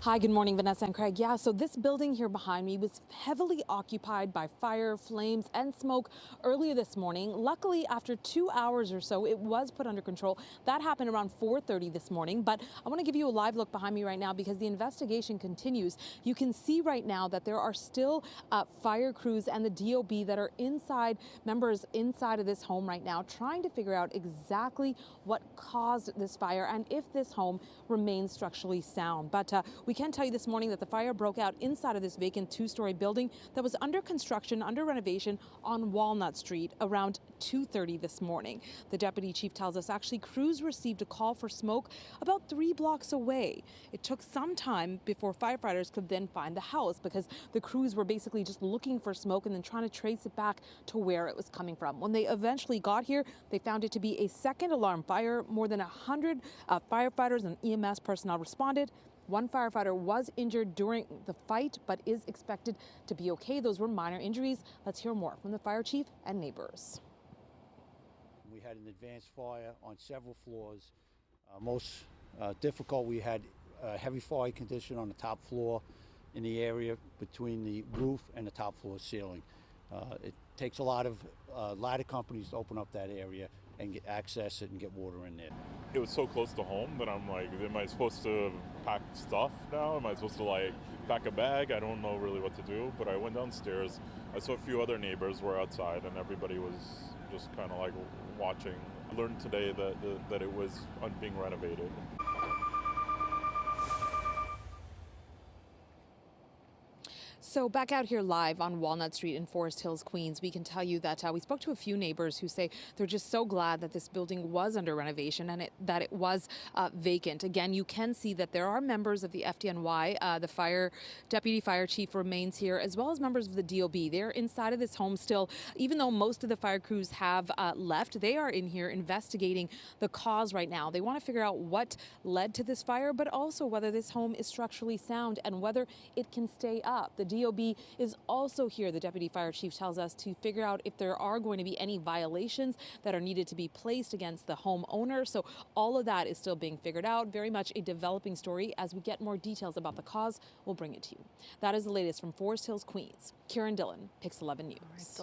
Hi, good morning, Vanessa and Craig. Yeah, so this building here behind me was heavily occupied by fire, flames, and smoke earlier this morning. Luckily, after 2 hours or so, it was put under control. That happened around 4:30 this morning, but I want to give you a live look behind me right now because the investigation continues. You can see right now that there are still fire crews and the DOB that are inside, members inside of this home right now, trying to figure out exactly what caused this fire and if this home remains structurally sound. But we can tell you this morning that the fire broke out inside of this vacant two-story building that was under construction, under renovation on Walnut Street around 2:30 this morning. The deputy chief tells us actually crews received a call for smoke about 3 blocks away. It took some time before firefighters could then find the house because the crews were basically just looking for smoke and then trying to trace it back to where it was coming from. When they eventually got here, they found it to be a second alarm fire. More than 100 firefighters and EMS personnel responded. One firefighter was injured during the fight, but is expected to be okay. Those were minor injuries. Let's hear more from the fire chief and neighbors. We had an advanced fire on several floors. Most difficult, we had a heavy fire condition on the top floor in the area between the roof and the top floor ceiling. It takes a lot of ladder companies to open up that area and get access it and get water in there. It was so close to home that I'm like, am I supposed to pack stuff now? Am I supposed to pack a bag? I don't know really what to do, but I went downstairs. I saw a few other neighbors were outside and everybody was just kind of watching. I learned today that it was being renovated. So back out here live on Walnut Street in Forest Hills, Queens, we can tell you that we spoke to a few neighbors who say they're just so glad that this building was under renovation and that it was vacant. Again, you can see that there are members of the FDNY. The deputy fire chief remains here, as well as members of the DOB. They're inside of this home still. Even though most of the fire crews have left, they are in here investigating the cause right now. They want to figure out what led to this fire, but also whether this home is structurally sound and whether it can stay up. The DOB is also here, the deputy fire chief tells us, to figure out if there are going to be any violations that are needed to be placed against the homeowner. So all of that is still being figured out. Very much a developing story. As we get more details about the cause, we'll bring it to you. That is the latest from Forest Hills, Queens. Kieran Dillon, PIX11 News.